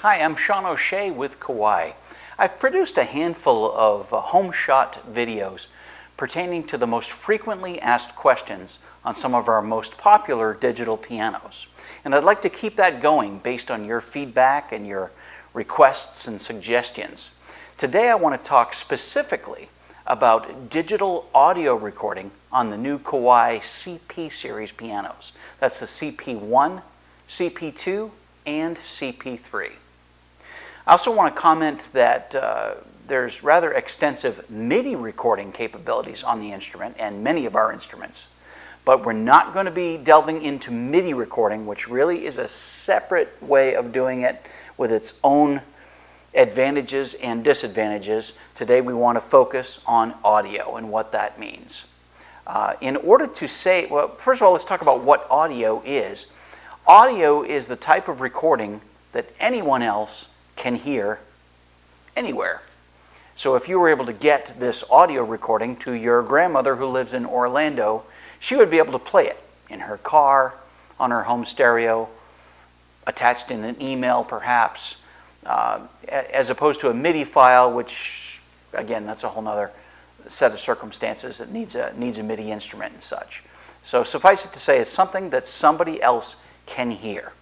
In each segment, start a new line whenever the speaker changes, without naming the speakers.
Hi, I'm Sean O'Shea with Kawai. I've produced a handful of home shot videos pertaining to the most frequently asked questions on some of our most popular digital pianos. And I'd like to keep that going based on your feedback and your requests and suggestions. Today I want to talk specifically about digital audio recording on the new Kawai CP series pianos. That's the CP1, CP2, and CP3. I also want to comment that there's rather extensive MIDI recording capabilities on the instrument and many of our instruments. But we're not going to be delving into MIDI recording, which really is a separate way of doing it with its own advantages and disadvantages. Today we want to focus on audio and what that means. In order to say, well, first of all, let's talk about what audio is. Audio is the type of recording that anyone else can hear anywhere. So if you were able to get this audio recording to your grandmother who lives in Orlando, she would be able to play it in her car, on her home stereo, attached in an email perhaps, as opposed to a MIDI file, which, again, that's a whole other set of circumstances that needs a MIDI instrument and such. So suffice it to say, it's something that somebody else can hear.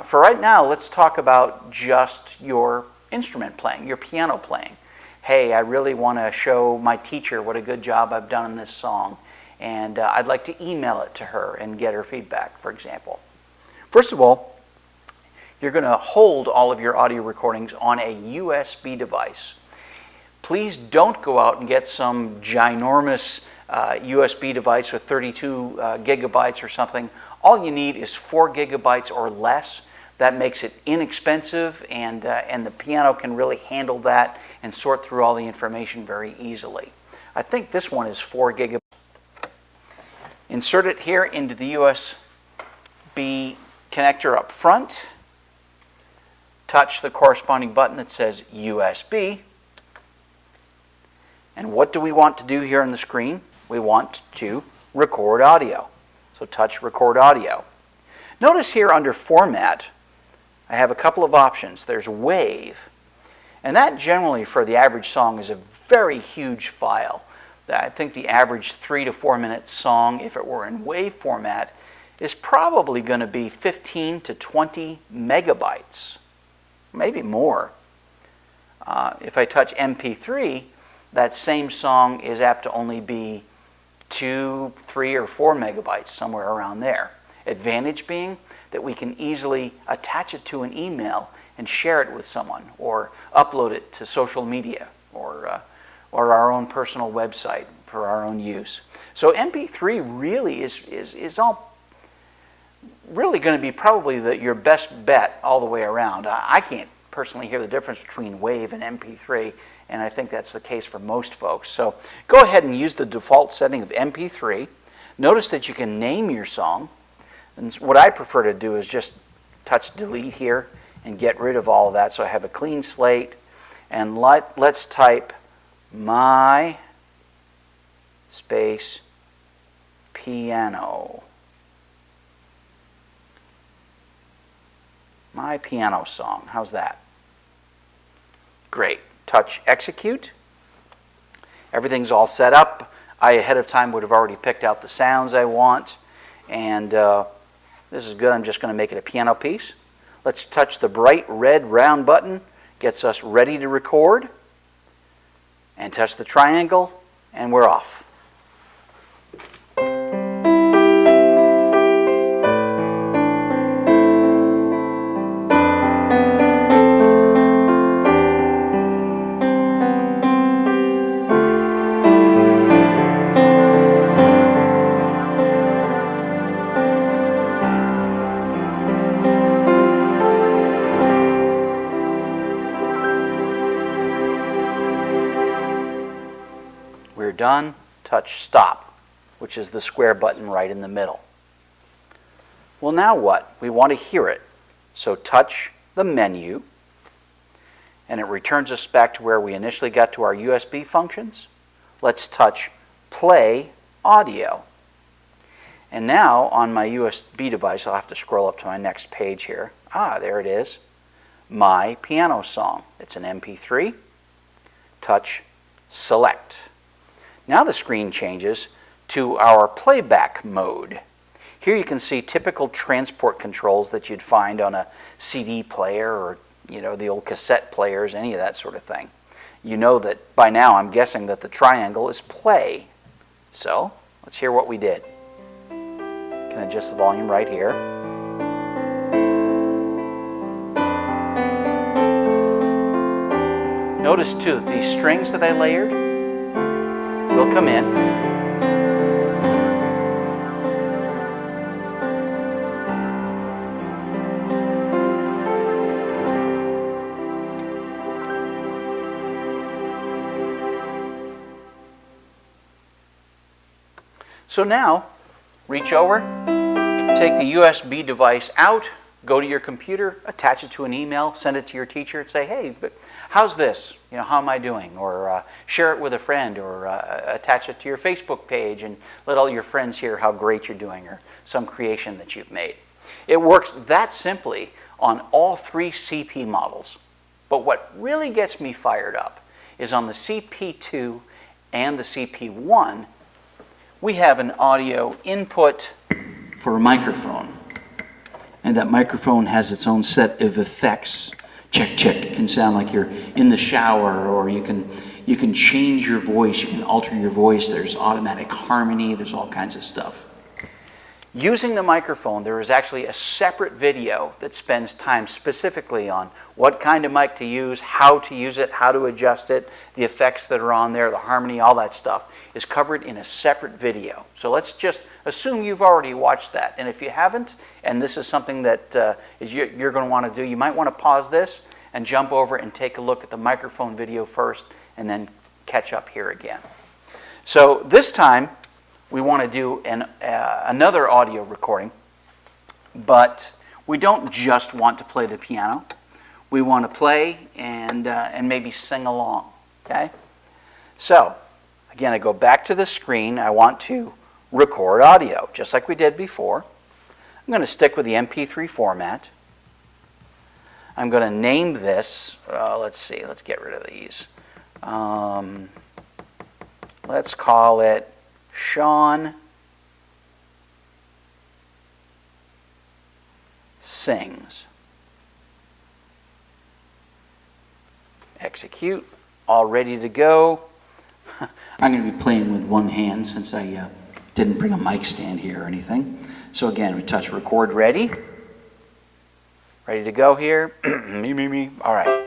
For right now, let's talk about just your instrument playing, your piano playing. Hey, I really want to show my teacher what a good job I've done in this song, and I'd like to email it to her and get her feedback, for example. First of all, you're going to hold all of your audio recordings on a USB device. Please don't go out and get some ginormous USB device with 32 gigabytes or something. All you need is 4 gigabytes or less. That makes it inexpensive, and the piano can really handle that and sort through all the information very easily. I think this one is 4 gigabytes. Insert it here into the USB connector up front. Touch the corresponding button that says USB. And what do we want to do here on the screen? We want to record audio. So touch Record Audio. Notice here under Format, I have a couple of options. There's Wave, and that generally for the average song is a very huge file. I think the average 3 to 4 minute song, if it were in Wave format, is probably going to be 15 to 20 megabytes, maybe more. If I touch MP3, that same song is apt to only be 2, 3, or 4 megabytes, somewhere around there. Advantage being that we can easily attach it to an email and share it with someone, or upload it to social media, or our own personal website for our own use. So MP3 really is all really going to be probably your best bet all the way around. I can't personally hear the difference between Wave and MP3, and I think that's the case for most folks. So go ahead and use the default setting of MP3. Notice that you can name your song. And what I prefer to do is just touch delete here and get rid of all of that so I have a clean slate. And let's type my space piano. My piano song. How's that? Great. Touch execute. Everything's all set up. I ahead of time would have already picked out the sounds I want, and this is good. I'm just going to make it a piano piece. Let's touch the bright red round button. Gets us ready to record. And touch the triangle, and we're off. We're done. Touch stop, which is the square button right in the middle. Well, now what? We want to hear it. So touch the menu, and it returns us back to where we initially got to our USB functions. Let's touch play audio. And now on my USB device, I'll have to scroll up to my next page here. There it is. My Piano Song. It's an MP3. Touch Select. Now the screen changes to our playback mode. Here you can see typical transport controls that you'd find on a CD player or the old cassette players, any of that sort of thing. You know that by now I'm guessing that the triangle is play. So let's hear what we did. Can adjust the volume right here. Notice too that these strings that I layered will come in. So now, reach over, take the USB device out, go to your computer, attach it to an email, send it to your teacher, and say, hey, how's this? How am I doing? Or share it with a friend, or attach it to your Facebook page and let all your friends hear how great you're doing, or some creation that you've made. It works that simply on all 3 CP models. But what really gets me fired up is on the CP2 and the CP1, we have an audio input for a microphone. And that microphone has its own set of effects. Check, check. It can sound like you're in the shower, or you can change your voice, you can alter your voice. There's automatic harmony, there's all kinds of stuff. Using the microphone, there is actually a separate video that spends time specifically on what kind of mic to use, how to use it, how to adjust it, the effects that are on there, the harmony, all that stuff is covered in a separate video. So let's just assume you've already watched that. And if you haven't, and this is something that you're going to want to do, you might want to pause this and jump over and take a look at the microphone video first, and then catch up here again. So this time, we want to do another audio recording, but we don't just want to play the piano. We want to play and maybe sing along, okay? So, again, I go back to the screen. I want to record audio, just like we did before. I'm going to stick with the MP3 format. I'm going to name this, let's see, let's get rid of these. Let's call it Sean Sings. Execute. All ready to go. I'm going to be playing with one hand since I didn't bring a mic stand here or anything. So again, we touch record ready. Ready to go here. me. All right.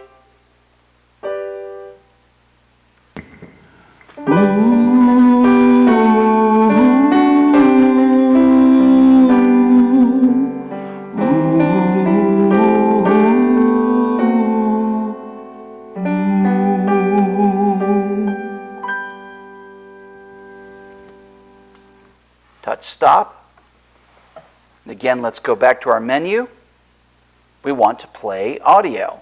Touch stop. And again, let's go back to our menu. We want to play audio.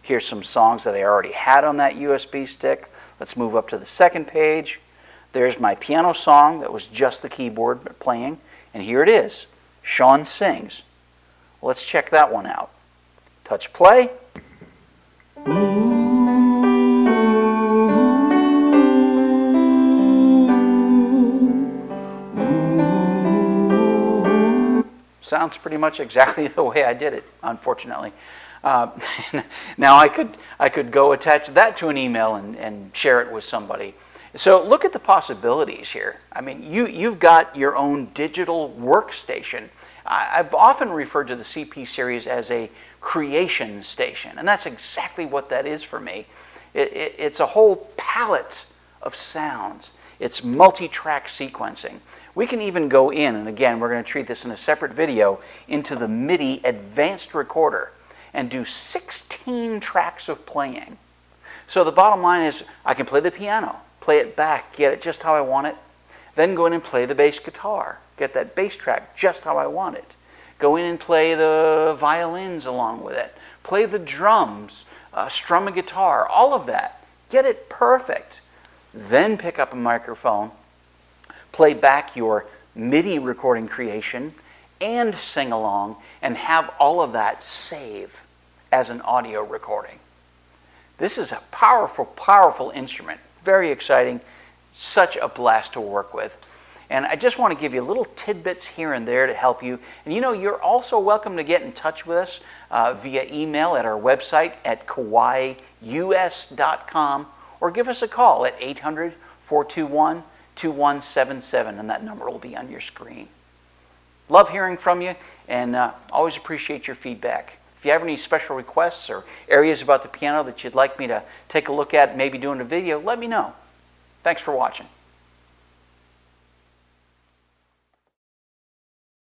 Here's some songs that I already had on that USB stick. Let's move up to the second page. There's my piano song that was just the keyboard playing. And here it is, Sean Sings. Let's check that one out. Touch play. Sounds pretty much exactly the way I did it, unfortunately. Now I could go attach that to an email and share it with somebody. So look at the possibilities here. I mean, you've got your own digital workstation. I've often referred to the CP series as a creation station, and that's exactly what that is for me. It's a whole palette of sounds. It's multi-track sequencing. We can even go in, and again, we're going to treat this in a separate video, into the MIDI advanced recorder and do 16 tracks of playing. So the bottom line is I can play the piano, play it back, get it just how I want it, then go in and play the bass guitar, get that bass track just how I want it. Go in and play the violins along with it, play the drums, strum a guitar, all of that. Get it perfect. Then pick up a microphone, play back your MIDI recording creation, and sing along, and have all of that save as an audio recording. This is a powerful, powerful instrument. Very exciting. Such a blast to work with. And I just want to give you little tidbits here and there to help you. And you know, you're also welcome to get in touch with us via email at our website at kawaius.com, or give us a call at 800-421-2177, and that number will be on your screen. Love hearing from you, and always appreciate your feedback. If you have any special requests or areas about the piano that you'd like me to take a look at, maybe doing a video, let me know. Thanks for watching.